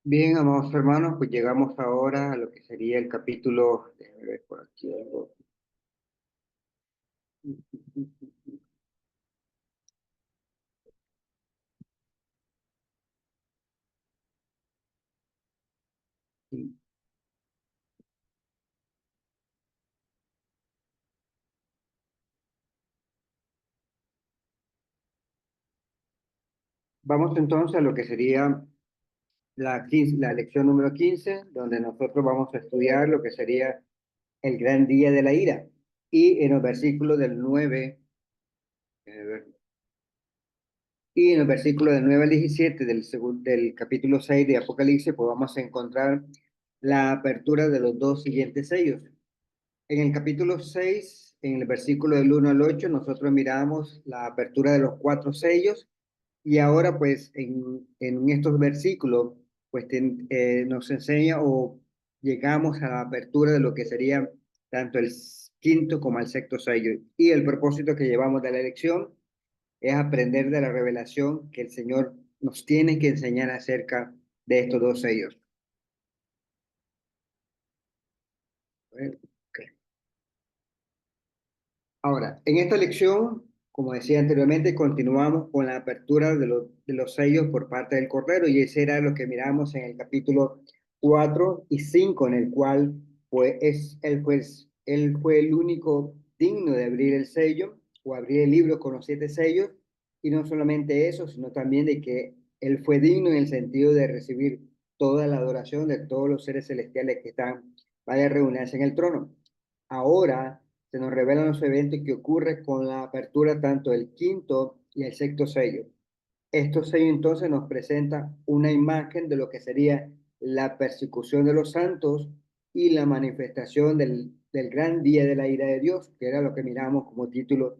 Bien, amados hermanos, pues llegamos ahora a lo que sería el capítulo, déjame ver por aquí algo. Vamos entonces a lo que sería la lección número 15, donde nosotros vamos a estudiar lo que sería el gran día de la ira. Y en los versículos del 9, déjame ver, y en el versículo del 9 al 17 del capítulo 6 de Apocalipsis, pues vamos a encontrar la apertura de los dos siguientes sellos. En el capítulo 6, en el versículo del 1 al 8, nosotros miramos la apertura de los cuatro sellos y ahora pues en estos versículos pues nos enseña o llegamos a la apertura de lo que sería tanto el quinto como el sexto sello. Y el propósito que llevamos de la lección es aprender de la revelación que el Señor nos tiene que enseñar acerca de estos dos sellos. Ok. Ahora, en esta lección, como decía anteriormente, continuamos con la apertura de los sellos por parte del Cordero, y ese era lo que miramos en el capítulo 4 y 5, en el cual él fue el único digno de abrir el sello o abrir el libro con los siete sellos, y no solamente eso, sino también de que él fue digno en el sentido de recibir toda la adoración de todos los seres celestiales que están para reunirse en el trono. Ahora se nos revelan los eventos que ocurren con la apertura tanto del quinto y el sexto sello. Estos sellos entonces nos presentan una imagen de lo que sería la persecución de los santos y la manifestación del gran día de la ira de Dios, que era lo que miramos como título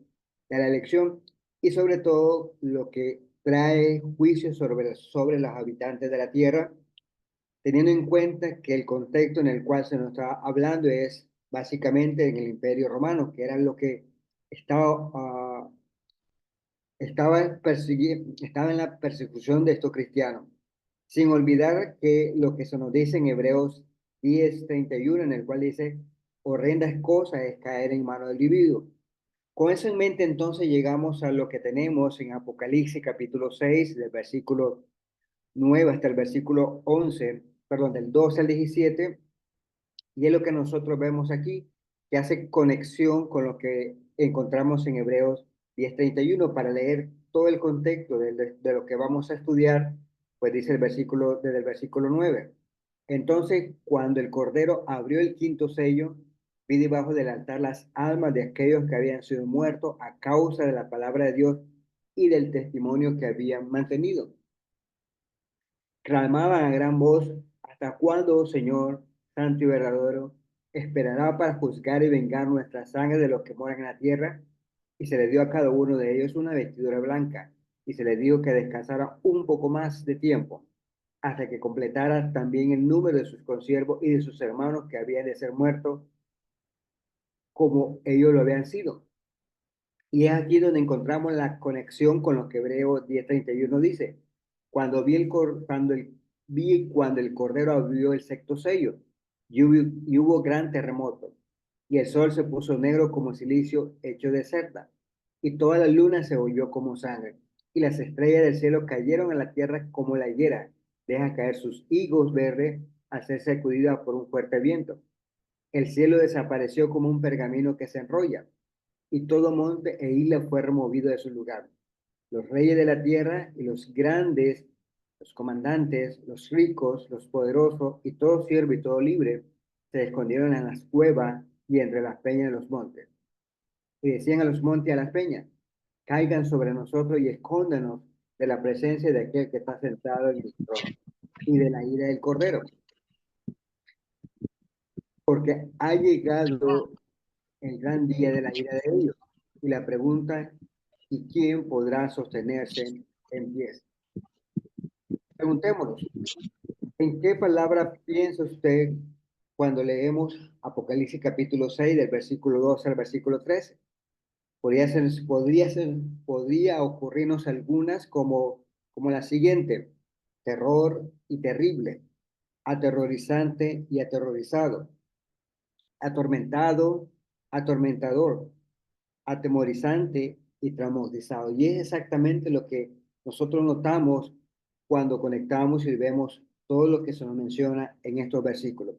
de la lección, y sobre todo lo que trae juicio sobre los habitantes de la tierra, teniendo en cuenta que el contexto en el cual se nos está hablando es básicamente en el Imperio Romano, que era lo que estaba, estaba en la persecución de estos cristianos. Sin olvidar que lo que se nos dice en Hebreos 10:31, en el cual dice, horrendas cosas es caer en manos del individuo. Con eso en mente, entonces llegamos a lo que tenemos en Apocalipsis capítulo 6, del versículo 9 hasta el versículo 11, perdón, del 12 al 17, y es lo que nosotros vemos aquí, que hace conexión con lo que encontramos en Hebreos 10:31 para leer todo el contexto de lo que vamos a estudiar, pues dice el versículo, desde el versículo 9. Entonces, cuando el Cordero abrió el quinto sello, vi debajo del altar las almas de aquellos que habían sido muertos a causa de la palabra de Dios y del testimonio que habían mantenido. Clamaban a gran voz: ¿hasta cuándo, oh Señor, santo y verdadero, esperará para juzgar y vengar nuestra sangre de los que moran en la tierra? Y se le dio a cada uno de ellos una vestidura blanca, y se le dijo que descansara un poco más de tiempo, hasta que completara también el número de sus consiervos y de sus hermanos que habían de ser muertos, como ellos lo habían sido. Y es aquí donde encontramos la conexión con lo que Hebreos 10:31 dice. Cuando el Cordero abrió el sexto sello, y hubo gran terremoto, y el sol se puso negro como silicio hecho de cerda, y toda la luna se volvió como sangre, y las estrellas del cielo cayeron a la tierra como la higuera deja caer sus higos verdes al ser sacudida por un fuerte viento. El cielo desapareció como un pergamino que se enrolla, y todo monte e isla fue removido de su lugar. Los reyes de la tierra y los grandes, los comandantes, los ricos, los poderosos y todo siervo y todo libre se escondieron en las cuevas y entre las peñas de los montes. Y decían a los montes y a las peñas: caigan sobre nosotros y escóndanos de la presencia de aquel que está sentado en el trono y de la ira del Cordero, porque ha llegado el gran día de la ira de ellos. Y la pregunta: ¿y quién podrá sostenerse en pie? Preguntémonos, ¿en qué palabra piensa usted cuando leemos Apocalipsis capítulo 6 del versículo 12 al versículo 13? Podría ocurrirnos algunas como la siguiente: terror y terrible, aterrorizante y aterrorizado, atormentado, atormentador, atemorizante y traumatizado. Y es exactamente lo que nosotros notamos cuando conectamos y vemos todo lo que se nos menciona en estos versículos.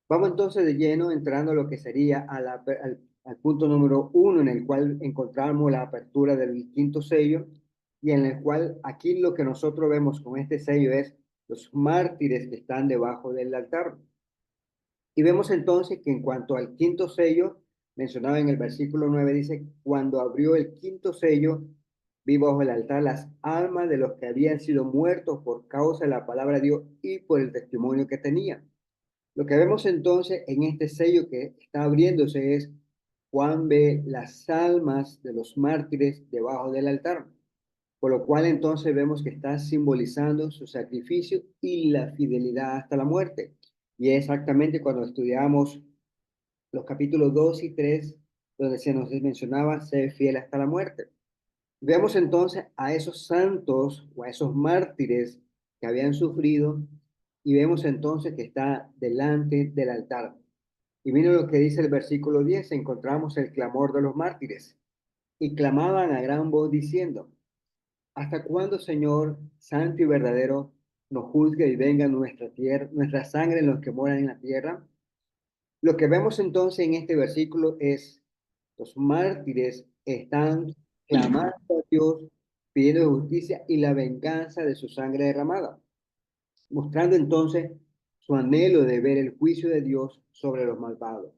Vamos entonces de lleno entrando a lo que sería al punto número 1, en el cual encontramos la apertura del quinto sello, y en el cual aquí lo que nosotros vemos con este sello es los mártires que están debajo del altar. Y vemos entonces que en cuanto al quinto sello, mencionado en el versículo 9, dice, cuando abrió el quinto sello, vi bajo el altar las almas de los que habían sido muertos por causa de la palabra de Dios y por el testimonio que tenían. Lo que vemos entonces en este sello que está abriéndose es Juan ve las almas de los mártires debajo del altar, por lo cual entonces vemos que está simbolizando su sacrificio y la fidelidad hasta la muerte. Y es exactamente cuando estudiamos los capítulos 2 y 3, donde se nos mencionaba ser fiel hasta la muerte. Vemos entonces a esos santos o a esos mártires que habían sufrido y vemos entonces que está delante del altar. Y miren lo que dice el versículo 10, encontramos el clamor de los mártires. Y clamaban a gran voz diciendo, ¿hasta cuándo, Señor, santo y verdadero, nos juzgue y venga nuestra tierra, nuestra sangre en los que moran en la tierra? Lo que vemos entonces en este versículo es los mártires están clamando a Dios, pidiendo justicia y la venganza de su sangre derramada, mostrando entonces su anhelo de ver el juicio de Dios sobre los malvados.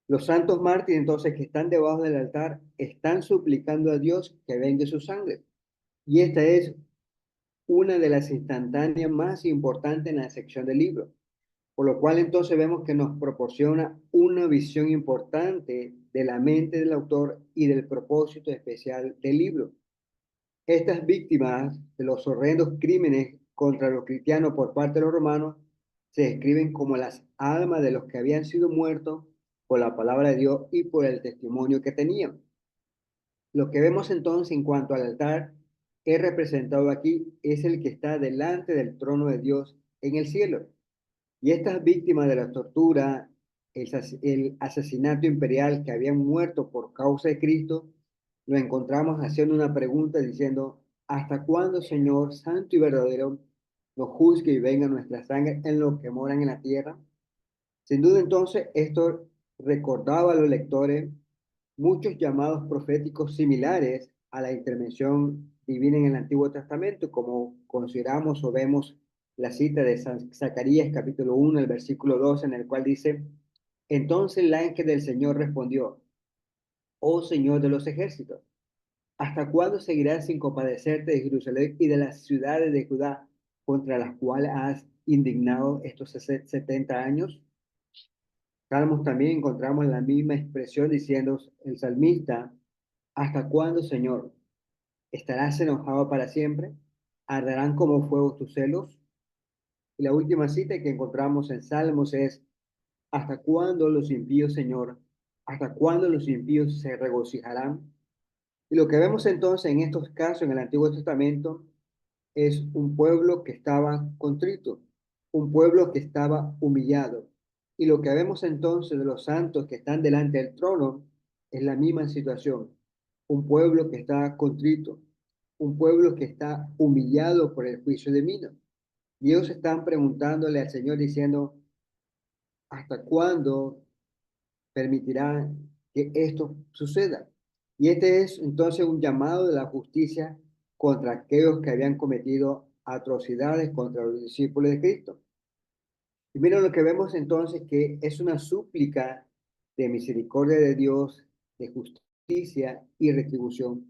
Los santos mártires entonces que están debajo del altar están suplicando a Dios que vengue su sangre. Y esta es una de las instantáneas más importantes en la sección del libro. Por lo cual entonces vemos que nos proporciona una visión importante de la mente del autor y del propósito especial del libro. Estas víctimas de los horrendos crímenes contra los cristianos por parte de los romanos se describen como las almas de los que habían sido muertos por la palabra de Dios y por el testimonio que tenían. Lo que vemos entonces en cuanto al altar es representado aquí es el que está delante del trono de Dios en el cielo. Y estas víctimas de la tortura, el asesinato imperial que habían muerto por causa de Cristo, lo encontramos haciendo una pregunta diciendo, ¿hasta cuándo, Señor, santo y verdadero, nos juzgue y venga nuestra sangre en los que moran en la tierra? Sin duda entonces esto recordaba a los lectores muchos llamados proféticos similares a la intervención divina en el Antiguo Testamento, como consideramos o vemos la cita de Zacarías capítulo 1, el versículo 2, en el cual dice, entonces el ángel del Señor respondió, oh Señor de los ejércitos, ¿hasta cuándo seguirás sin compadecerte de Jerusalén y de las ciudades de Judá contra las cuales has indignado estos 70 años? Salmos también encontramos la misma expresión diciendo el salmista, ¿hasta cuándo, Señor? ¿Estarás enojado para siempre? ¿Arderán como fuego tus celos? Y la última cita que encontramos en Salmos es, ¿hasta cuándo los impíos, Señor? ¿Hasta cuándo los impíos se regocijarán? Y lo que vemos entonces en estos casos en el Antiguo Testamento es un pueblo que estaba contrito, un pueblo que estaba humillado. Y lo que vemos entonces de los santos que están delante del trono es la misma situación. Un pueblo que está contrito, un pueblo que está humillado por el juicio divino. Y ellos están preguntándole al Señor diciendo, ¿hasta cuándo permitirá que esto suceda? Y este es entonces un llamado de la justicia contra aquellos que habían cometido atrocidades contra los discípulos de Cristo. Y mira lo que vemos entonces que es una súplica de misericordia de Dios, de justicia y retribución,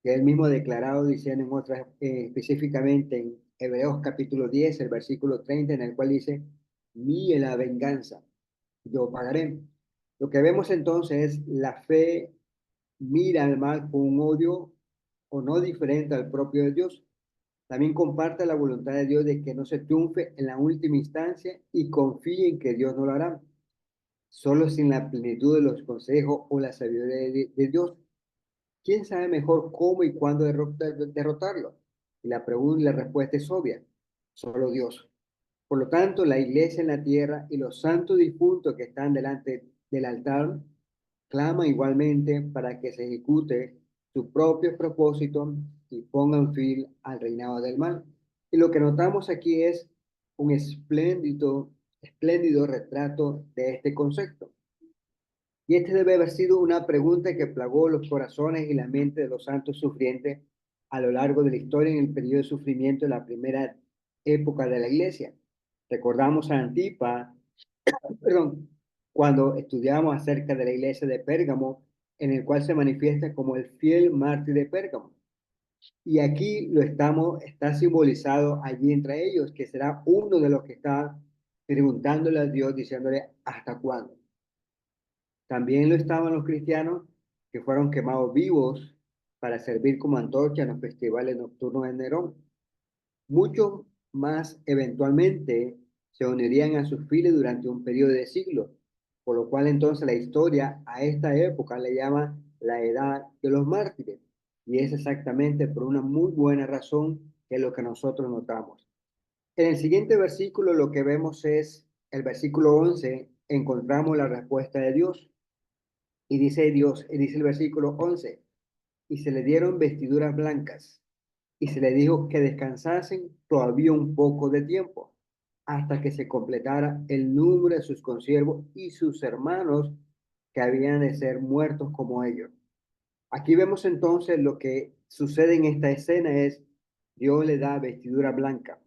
que él mismo ha declarado diciendo en otras, específicamente en Hebreos capítulo 10, el versículo 30, en el cual dice, mía la venganza, yo pagaré. Lo que vemos entonces es la fe mira al mal con un odio o no diferente al propio de Dios. También comparte la voluntad de Dios de que no se triunfe en la última instancia y confíe en que Dios no lo hará. Solo sin la plenitud de los consejos o la sabiduría de Dios. ¿Quién sabe mejor cómo y cuándo derrotarlo? Y la pregunta y la respuesta es obvia. Solo Dios. Por lo tanto, la iglesia en la tierra y los santos difuntos que están delante del altar claman igualmente para que se ejecute su propio propósito y pongan fin al reinado del mal. Y lo que notamos aquí es un espléndido retrato de este concepto. Y este debe haber sido una pregunta que plagó los corazones y la mente de los santos sufrientes a lo largo de la historia en el periodo de sufrimiento de la primera época de la iglesia. Recordamos a Antipa, perdón, cuando estudiamos acerca de la iglesia de Pérgamo, en el cual se manifiesta como el fiel mártir de Pérgamo. Y aquí está simbolizado allí entre ellos, que será uno de los que está preguntándole a Dios, diciéndole, ¿hasta cuándo? También lo estaban los cristianos que fueron quemados vivos para servir como antorcha en los festivales nocturnos de Nerón. Muchos más eventualmente se unirían a sus filas durante un periodo de siglos, por lo cual entonces la historia a esta época le llama la edad de los mártires. Y es exactamente por una muy buena razón que es lo que nosotros notamos. En el siguiente versículo lo que vemos es el versículo 11, encontramos la respuesta de Dios. Y dice Dios, y dice el versículo 11, y se le dieron vestiduras blancas, y se le dijo que descansasen todavía un poco de tiempo, hasta que se completara el número de sus consiervos y sus hermanos que habían de ser muertos como ellos. Aquí vemos entonces lo que sucede en esta escena es, Dios le da vestidura blanca,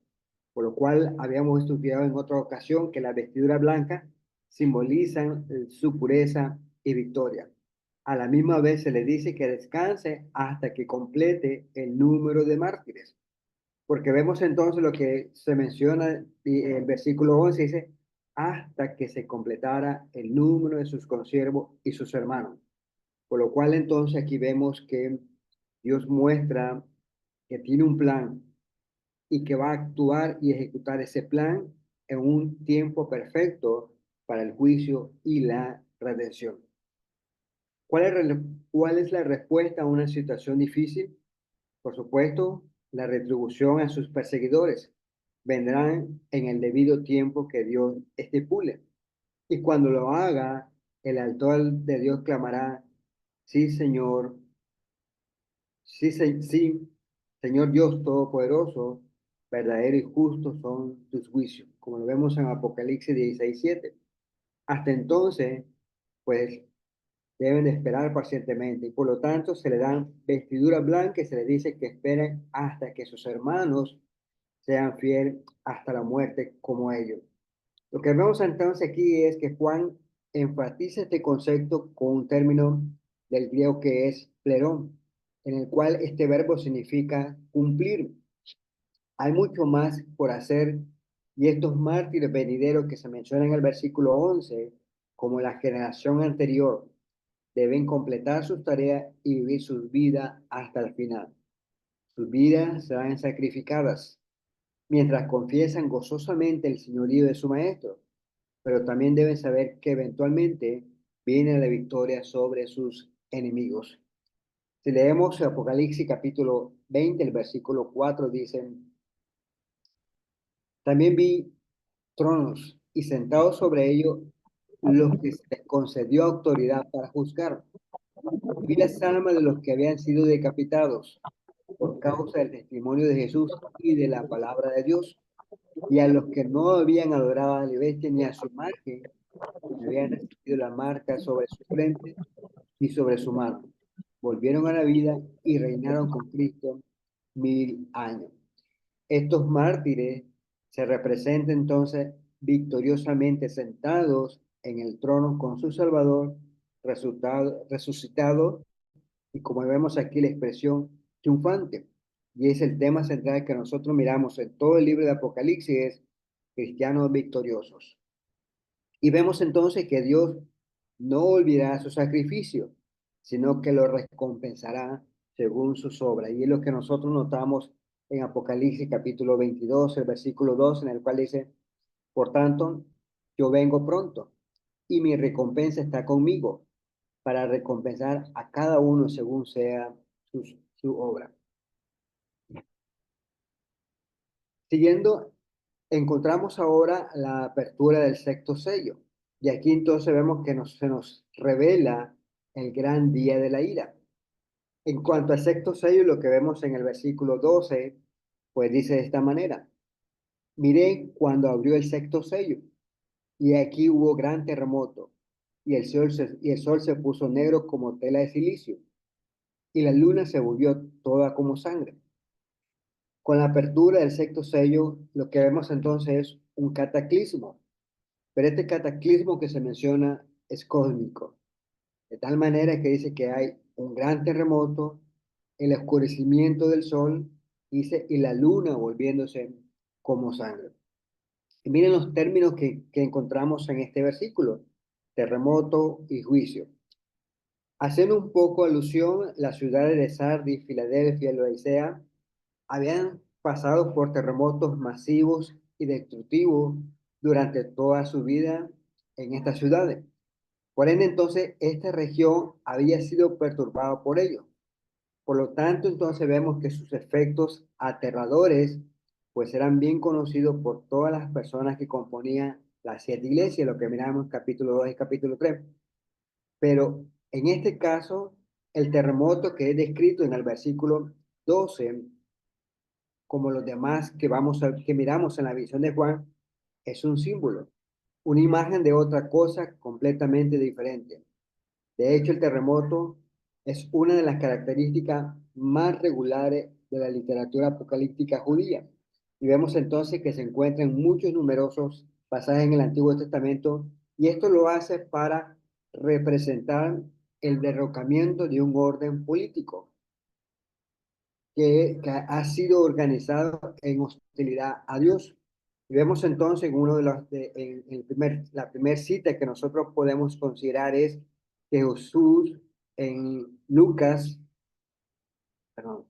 por lo cual habíamos estudiado en otra ocasión que las vestiduras blancas simbolizan su pureza y victoria. A la misma vez se le dice que descanse hasta que complete el número de mártires, porque vemos entonces lo que se menciona en el versículo 11, dice, hasta que se completara el número de sus consiervos y sus hermanos. Por lo cual entonces aquí vemos que Dios muestra que tiene un plan y que va a actuar y ejecutar ese plan en un tiempo perfecto para el juicio y la redención. ¿Cuál es la respuesta a una situación difícil? Por supuesto, la retribución a sus perseguidores. Vendrán en el debido tiempo que Dios estipule. Y cuando lo haga, el altar de Dios clamará, sí, Señor, sí, sí, Señor Dios Todopoderoso, verdadero y justo son tus juicios, como lo vemos en Apocalipsis 16:7. Hasta entonces, pues deben de esperar pacientemente y por lo tanto se le dan vestiduras blancas y se les dice que esperen hasta que sus hermanos sean fieles hasta la muerte como ellos. Lo que vemos entonces aquí es que Juan enfatiza este concepto con un término del griego que es plerón, en el cual este verbo significa cumplir. Hay mucho más por hacer y estos mártires venideros que se mencionan en el versículo 11, como la generación anterior, deben completar sus tareas y vivir sus vidas hasta el final. Sus vidas serán sacrificadas mientras confiesan gozosamente el señorío de su maestro, pero también deben saber que eventualmente viene la victoria sobre sus enemigos. Si leemos Apocalipsis capítulo 20, el versículo 4 dice, también vi tronos y sentados sobre ellos los que se les concedió autoridad para juzgar. Vi las almas de los que habían sido decapitados por causa del testimonio de Jesús y de la palabra de Dios, y a los que no habían adorado a la bestia ni a su imagen, ni habían recibido la marca sobre su frente y sobre su mano. Volvieron a la vida y reinaron con Cristo 1000 años. Estos mártires se representan entonces victoriosamente sentados en el trono con su Salvador resucitado y como vemos aquí la expresión triunfante. Y es el tema central que nosotros miramos en todo el libro de Apocalipsis, es cristianos victoriosos. Y vemos entonces que Dios no olvidará su sacrificio, sino que lo recompensará según sus obras. Y es lo que nosotros notamos en Apocalipsis capítulo 22, el versículo 2, en el cual dice, por tanto, yo vengo pronto y mi recompensa está conmigo para recompensar a cada uno según sea su obra. Siguiendo Encontramos ahora la apertura del sexto sello. Y aquí entonces vemos que se nos revela el gran día de la ira. En cuanto al sexto sello, lo que vemos en el versículo 12, pues dice de esta manera: miré cuando abrió el sexto sello, y aquí hubo gran terremoto, y el sol se puso negro como tela de silicio, y la luna se volvió toda como sangre. Con la apertura del sexto sello, lo que vemos entonces es un cataclismo, pero este cataclismo que se menciona es cósmico, de tal manera que dice que hay un gran terremoto, el oscurecimiento del sol, dice, y la luna volviéndose como sangre. Y miren los términos que encontramos en este versículo: terremoto y juicio. Haciendo un poco alusión, las ciudades de Sardis, Filadelfia y Laodicea habían pasado por terremotos masivos y destructivos durante toda su vida en estas ciudades. Por ende, entonces, esta región había sido perturbada por ello. Por lo tanto, entonces vemos que sus efectos aterradores, pues eran bien conocidos por todas las personas que componían las siete iglesias, lo que miramos en capítulo 2 y capítulo 3. Pero en este caso, el terremoto que es descrito en el versículo 12, como los demás que miramos en la visión de Juan, es un símbolo, una imagen de otra cosa completamente diferente. De hecho, el terremoto es una de las características más regulares de la literatura apocalíptica judía. Y vemos entonces que se encuentran muchos numerosos pasajes en el Antiguo Testamento, y esto lo hace para representar el derrocamiento de un orden político que ha sido organizado en hostilidad a Dios. Y vemos entonces en uno de los en la primera cita que nosotros podemos considerar es que Jesús en Lucas, perdón,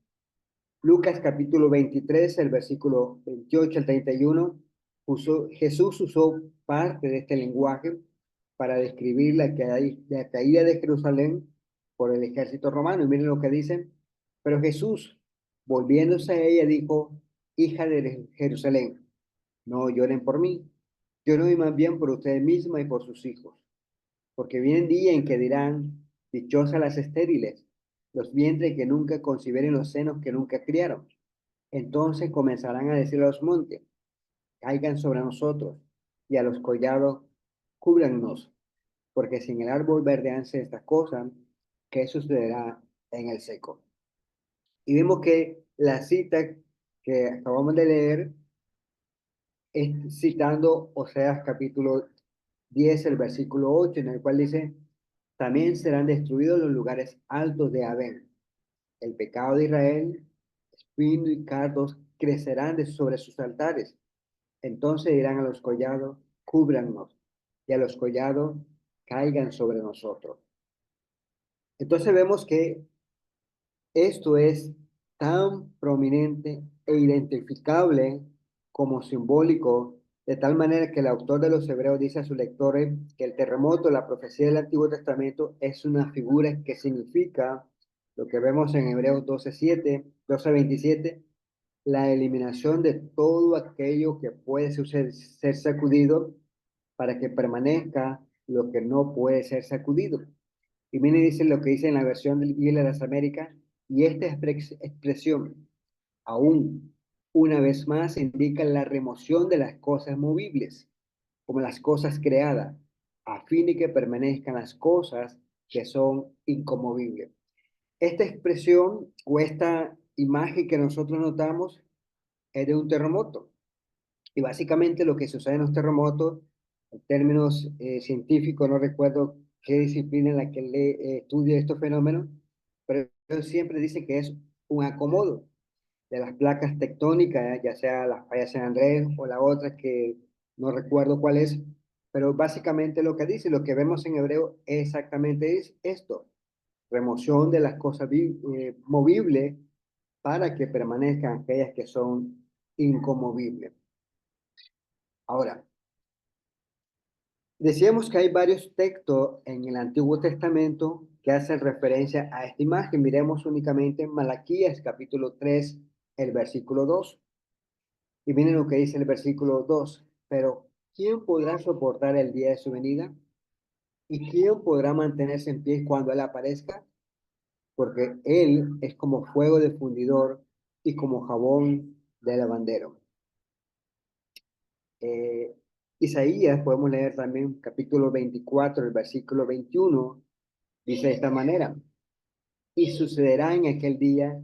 Lucas capítulo 23, el versículo 28 al 31, Jesús usó parte de este lenguaje para describir la caída de Jerusalén por el ejército romano. Y miren lo que dicen: pero Jesús, volviéndose a ella, dijo: hija de Jerusalén, no lloren por mí, lloren más bien por ustedes mismas y por sus hijos, porque viene día en que dirán: dichosas las estériles, los vientres que nunca concibieron, los senos que nunca criaron. Entonces comenzarán a decir a los montes: caigan sobre nosotros, y a los collados, cúbrannos, porque si en el árbol verdeanse estas cosas, ¿qué sucederá en el seco? Y vemos que la cita que acabamos de leer es citando Oseas capítulo 10, el versículo 8, en el cual dice: también serán destruidos los lugares altos de Abén. El pecado de Israel, espino y cardos crecerán sobre sus altares. Entonces dirán a los collados: cúbranos, y a los collados: caigan sobre nosotros. Entonces vemos que esto es tan prominente e identificable como simbólico, de tal manera que el autor de los Hebreos dice a sus lectores que el terremoto, la profecía del Antiguo Testamento, es una figura que significa lo que vemos en Hebreos 12:7, 12:27, la eliminación de todo aquello que puede ser sacudido para que permanezca lo que no puede ser sacudido. Y viene y dice lo que dice en la versión del Biblia de las Américas: y esta expresión, aún una vez más, indica la remoción de las cosas movibles, como las cosas creadas, a fin de que permanezcan las cosas que son inconmovibles. Esta expresión o esta imagen que nosotros notamos es de un terremoto. Y básicamente lo que sucede en los terremotos, en términos científicos, no recuerdo qué disciplina en la que estudia estos fenómenos, pero ellos siempre dicen que es un acomodo de las placas tectónicas, ya sea la falla San Andrés o la otra que no recuerdo cuál es, pero básicamente lo que dice, lo que vemos en hebreo exactamente es esto: remoción de las cosas movibles para que permanezcan aquellas que son inconmovibles. Ahora, decíamos que hay varios textos en el Antiguo Testamento que hacen referencia a esta imagen. Miremos únicamente en Malaquías capítulo 3, el versículo 2. Y miren lo que dice el versículo 2. Pero ¿quién podrá soportar el día de su venida? ¿Y quién podrá mantenerse en pie cuando Él aparezca? Porque Él es como fuego de fundidor y como jabón de lavandero. Eh, Isaías, podemos leer también capítulo 24, el versículo 21, dice de esta manera: y sucederá en aquel día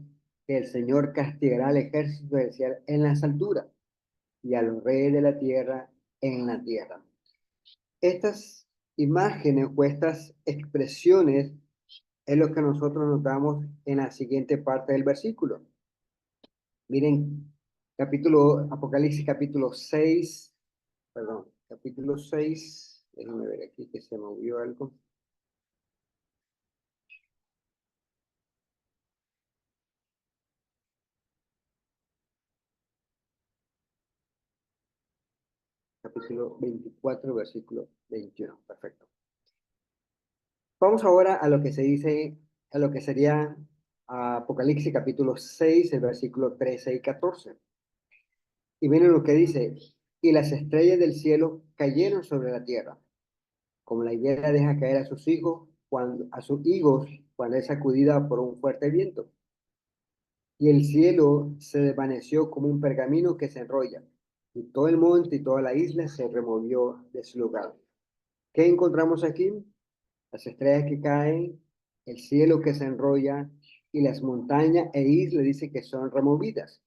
que el Señor castigará al ejército celestial en las alturas y a los reyes de la tierra en la tierra. Estas imágenes o estas expresiones es lo que nosotros notamos en la siguiente parte del versículo. Miren, Apocalipsis capítulo 6, perdón, capítulo 6, déjenme ver aquí que se movió algo. Capítulo 24, versículo 21, perfecto. Vamos ahora a lo que se dice, a lo que sería Apocalipsis capítulo 6, el versículo 13 y 14. Y miren lo que dice: y las estrellas del cielo cayeron sobre la tierra, como la higuera deja caer a sus hijos, a sus higos, cuando es sacudida por un fuerte viento. Y el cielo se desvaneció como un pergamino que se enrolla, y todo el monte y toda la isla se removió de su lugar. ¿Qué encontramos aquí? Las estrellas que caen, el cielo que se enrolla, y las montañas e islas dice que son removidas.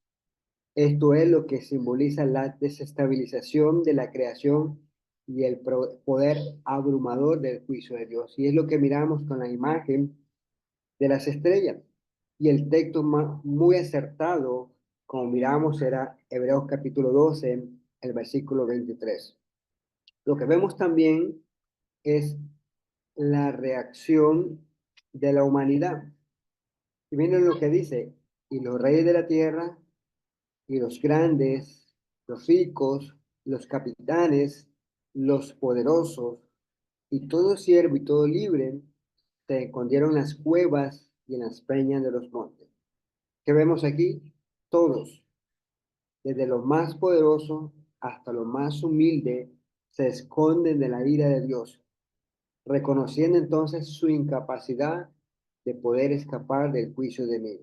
Esto es lo que simboliza la desestabilización de la creación y el poder abrumador del juicio de Dios. Y es lo que miramos con la imagen de las estrellas. Y el texto muy acertado, como miramos, era Hebreos capítulo 12, el versículo 23. Lo que vemos también es la reacción de la humanidad. Y miren lo que dice: y los reyes de la tierra, y los grandes, los ricos, los capitanes, los poderosos, y todo siervo y todo libre, se escondieron en las cuevas y en las peñas de los montes. ¿Qué vemos aquí? Todos, desde lo más poderoso hasta lo más humilde, se esconden de la ira de Dios, reconociendo entonces su incapacidad de poder escapar del juicio de Dios.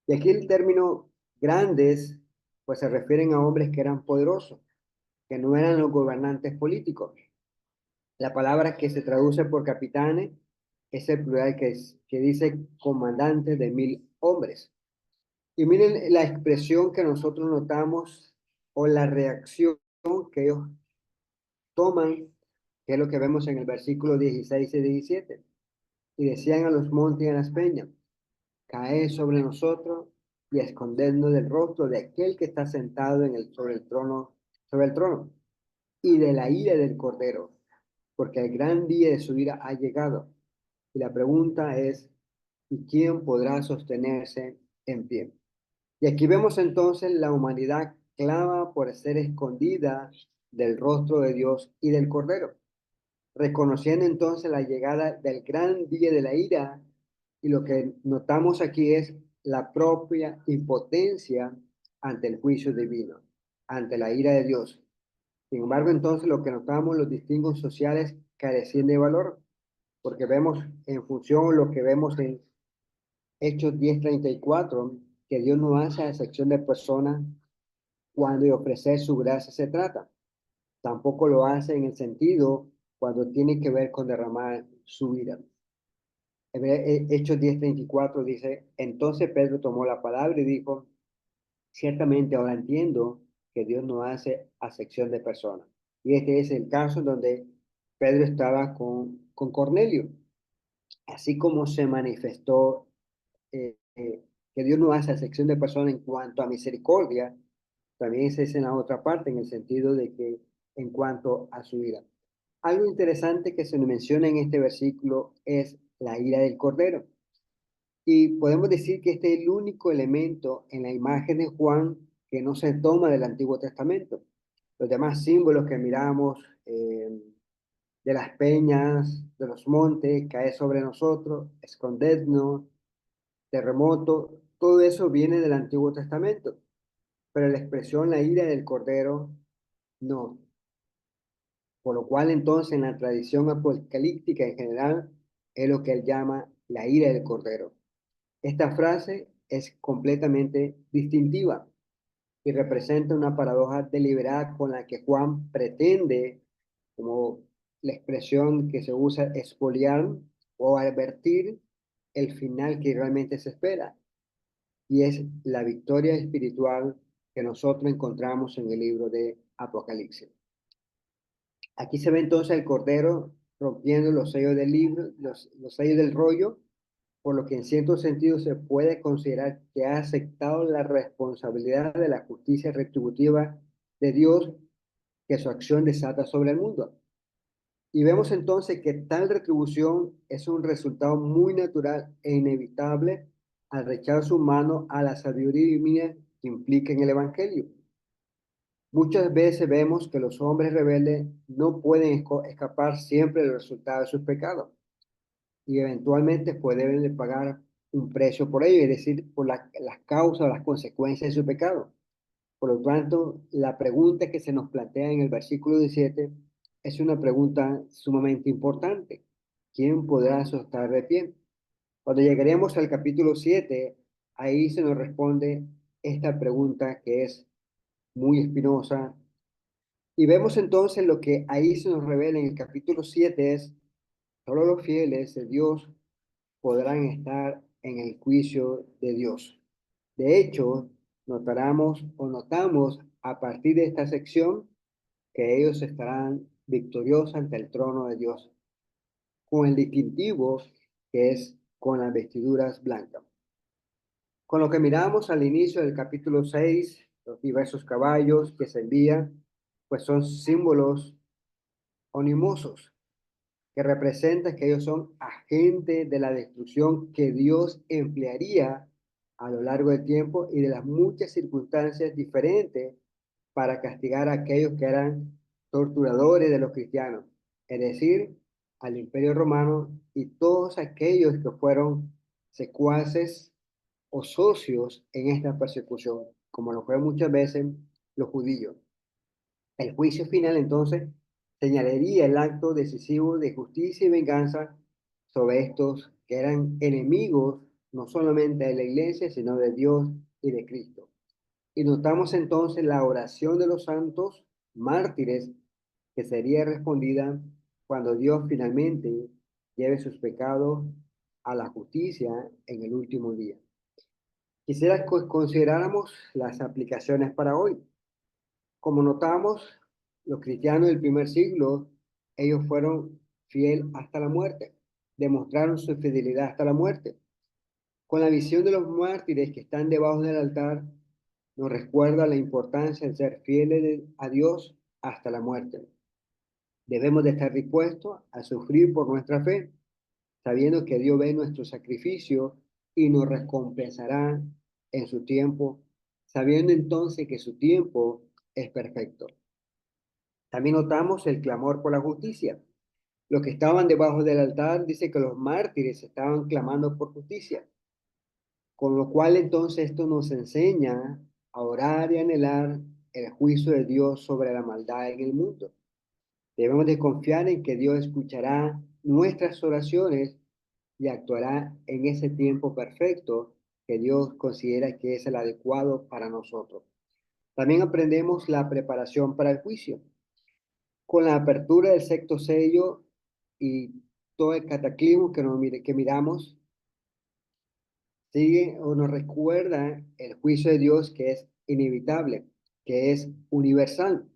Y aquí el término grandes, pues se refieren a hombres que eran poderosos, que no eran los gobernantes políticos. La palabra que se traduce por capitanes es el plural que dice comandante de 1000 hombres. Y miren la expresión que nosotros notamos o la reacción que ellos toman, que es lo que vemos en el versículo 16 y 17. Y decían a los montes y a las peñas: caed sobre nosotros y escondernos del rostro de aquel que está sentado sobre el trono, y de la ira del Cordero, porque el gran día de su ira ha llegado. Y la pregunta es: ¿y quién podrá sostenerse en pie? Y aquí vemos entonces la humanidad clama por ser escondida del rostro de Dios y del Cordero, reconociendo entonces la llegada del gran día de la ira. Y lo que notamos aquí es la propia impotencia ante el juicio divino, ante la ira de Dios. Sin embargo, entonces lo que notamos, los distingos sociales carecían de valor, porque vemos en función lo que vemos en Hechos 10:34, que Dios no hace excepción de personas cuando de ofrecer su gracia se trata. Tampoco lo hace en el sentido cuando tiene que ver con derramar su vida. Hechos 10:34 dice: entonces Pedro tomó la palabra y dijo: ciertamente ahora entiendo que Dios no hace acepción de personas. Y este es el caso donde Pedro estaba con Cornelio. Así como se manifestó que Dios no hace acepción de personas en cuanto a misericordia, también se dice en la otra parte, en el sentido de que en cuanto a su ira. Algo interesante que se nos menciona en este versículo es la ira del Cordero. Y podemos decir que este es el único elemento en la imagen de Juan que no se toma del Antiguo Testamento. Los demás símbolos que miramos, de las peñas, de los montes, cae sobre nosotros, escondednos, terremoto, todo eso viene del Antiguo Testamento. pero la expresión la ira del Cordero no. Por lo cual entonces en la tradición apocalíptica en general es lo que él llama la ira del Cordero. Esta frase es completamente distintiva y representa una paradoja deliberada con la que Juan pretende, como la expresión que se usa, expoliar o advertir el final que realmente se espera, y es la victoria espiritual que nosotros encontramos en el libro de Apocalipsis. Aquí se ve entonces el Cordero rompiendo los sellos del libro, los sellos del rollo, por lo que en cierto sentido se puede considerar que ha aceptado la responsabilidad de la justicia retributiva de Dios que su acción desata sobre el mundo. Y vemos entonces que tal retribución es un resultado muy natural e inevitable al rechazo humano a la sabiduría divina que implica en el Evangelio. Muchas veces vemos que los hombres rebeldes no pueden escapar siempre del resultado de sus pecados y eventualmente pues deben de pagar un precio por ello, es decir, por las causas o las consecuencias de su pecado. Por lo tanto, la pregunta que se nos plantea en el versículo 17 es una pregunta sumamente importante. ¿Quién podrá sostener de pie? Cuando llegaremos al capítulo 7, ahí se nos responde esta pregunta que es muy espinosa. Y vemos entonces lo que ahí se nos revela en el capítulo 7 es, solo los fieles de Dios podrán estar en el juicio de Dios. De hecho, notamos a partir de esta sección que ellos estarán victoriosos ante el trono de Dios, con el distintivo que es con las vestiduras blancas. Con lo que miramos al inicio del capítulo 6, los diversos caballos que se envían, pues son símbolos onimosos que representan que ellos son agentes de la destrucción que Dios emplearía a lo largo del tiempo y de las muchas circunstancias diferentes para castigar a aquellos que eran torturadores de los cristianos, es decir, al Imperio Romano y todos aquellos que fueron secuaces o socios en esta persecución, como lo fue muchas veces los judíos. El juicio final entonces señalaría el acto decisivo de justicia y venganza sobre estos que eran enemigos no solamente de la iglesia, sino de Dios y de Cristo. Y notamos entonces la oración de los santos mártires que sería respondida cuando Dios finalmente lleve sus pecados a la justicia en el último día. Quisiera que consideráramos las aplicaciones para hoy. Como notamos, los cristianos del primer siglo, ellos fueron fieles hasta la muerte, demostraron su fidelidad hasta la muerte. Con la visión de los mártires que están debajo del altar, nos recuerda la importancia de ser fieles a Dios hasta la muerte. Debemos de estar dispuestos a sufrir por nuestra fe, sabiendo que Dios ve nuestro sacrificio y nos recompensará en su tiempo, sabiendo entonces que su tiempo es perfecto. También notamos el clamor por la justicia. Los que estaban debajo del altar dice que los mártires estaban clamando por justicia, con lo cual entonces esto nos enseña a orar y anhelar el juicio de Dios sobre la maldad en el mundo. Debemos de confiar en que Dios escuchará nuestras oraciones y actuará en ese tiempo perfecto que Dios considera que es el adecuado para nosotros. También aprendemos la preparación para el juicio. Con la apertura del sexto sello y todo el cataclismo que miramos, sigue o nos recuerda el juicio de Dios que es inevitable, que es universal,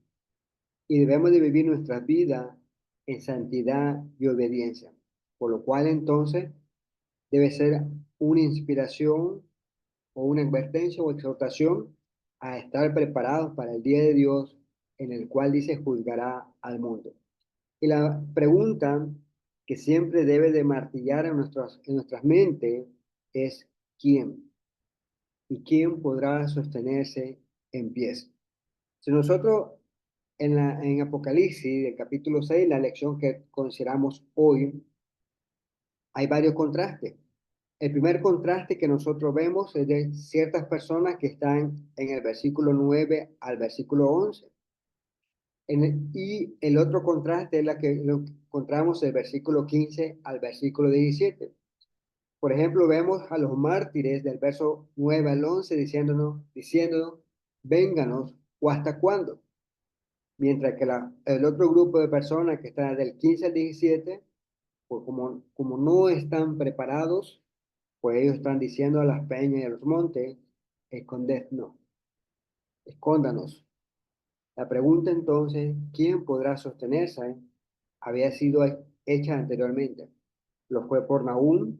y debemos de vivir nuestra vida en santidad y obediencia. Por lo cual entonces debe ser una inspiración o una advertencia o exhortación a estar preparados para el día de Dios en el cual dice juzgará al mundo. Y la pregunta que siempre debe de martillar en nuestras mentes es ¿quién? ¿Y quién podrá sostenerse en pies? Si nosotros en Apocalipsis, del capítulo 6 la lección que consideramos hoy, hay varios contrastes. El primer contraste que nosotros vemos es de ciertas personas que están en el versículo 9 al versículo 11. Y el otro contraste es la que lo encontramos del versículo 15 al versículo 17. Por ejemplo, vemos a los mártires del verso 9 al 11 diciéndonos, vénganos, ¿o hasta cuándo? Mientras que el otro grupo de personas que está del 15 al 17, pues como no están preparados, pues ellos están diciendo a las peñas y a los montes, escondednos, escóndanos. La pregunta entonces, ¿quién podrá sostenerse? Había sido hecha anteriormente. Lo fue por Nahum,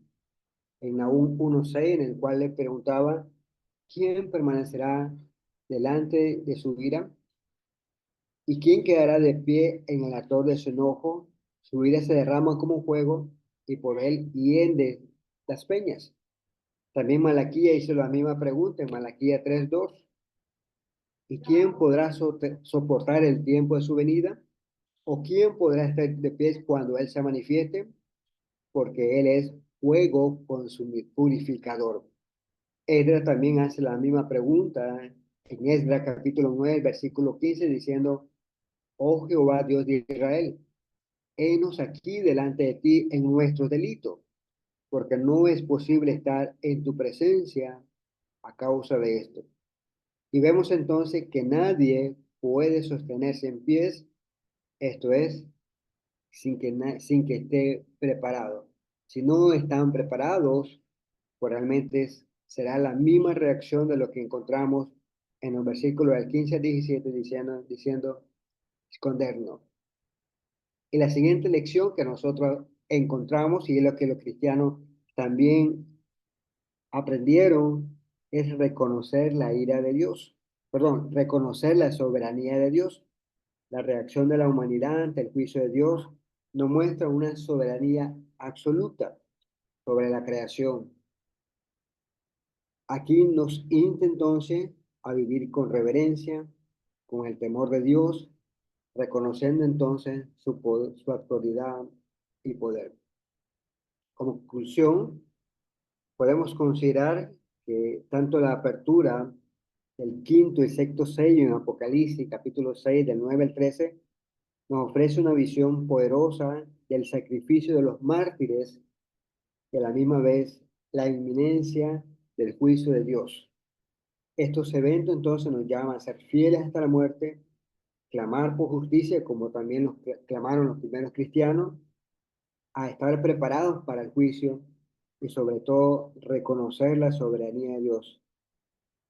en Nahum 1:6, en el cual le preguntaba, ¿quién permanecerá delante de su ira? ¿Y quién quedará de pie en el ardor de su enojo? Su ira se derrama como un fuego y por él hiende las peñas. También Malaquía hizo la misma pregunta en Malaquía 3:2. ¿Y quién podrá soportar el tiempo de su venida? ¿O quién podrá estar de pie cuando Él se manifieste? Porque Él es fuego purificador. Esdras también hace la misma pregunta en Esdras capítulo 9, versículo 15, diciendo, oh Jehová, Dios de Israel, henos aquí delante de ti en nuestro delito, porque no es posible estar en tu presencia a causa de esto. Y vemos entonces que nadie puede sostenerse en pies, esto es, sin que esté preparado. Si no están preparados, pues realmente será la misma reacción de lo que encontramos en los versículos del 15 al 17 diciendo escondernos. Y la siguiente lección que nosotros encontramos, y es lo que los cristianos también aprendieron, es reconocer la ira de Dios. Perdón, reconocer la soberanía de Dios. La reacción de la humanidad ante el juicio de Dios nos muestra una soberanía absoluta sobre la creación. Aquí nos insta entonces a vivir con reverencia, con el temor de Dios, reconociendo entonces su autoridad y poder. Como conclusión, podemos considerar que tanto la apertura del quinto y sexto sello en Apocalipsis, capítulo 6, del 9 al 13, nos ofrece una visión poderosa del sacrificio de los mártires y a la misma vez la inminencia del juicio de Dios. Estos eventos entonces nos llaman a ser fieles hasta la muerte, clamar por justicia, como también los clamaron los primeros cristianos, a estar preparados para el juicio y sobre todo reconocer la soberanía de Dios.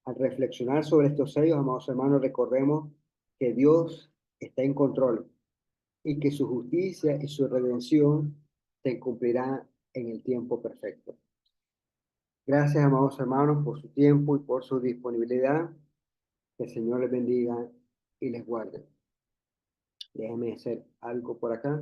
Al reflexionar sobre estos sellos, amados hermanos, recordemos que Dios está en control y que su justicia y su redención se cumplirá en el tiempo perfecto. Gracias, amados hermanos, por su tiempo y por su disponibilidad. Que el Señor les bendiga y les guarde. Déjenme hacer algo por acá.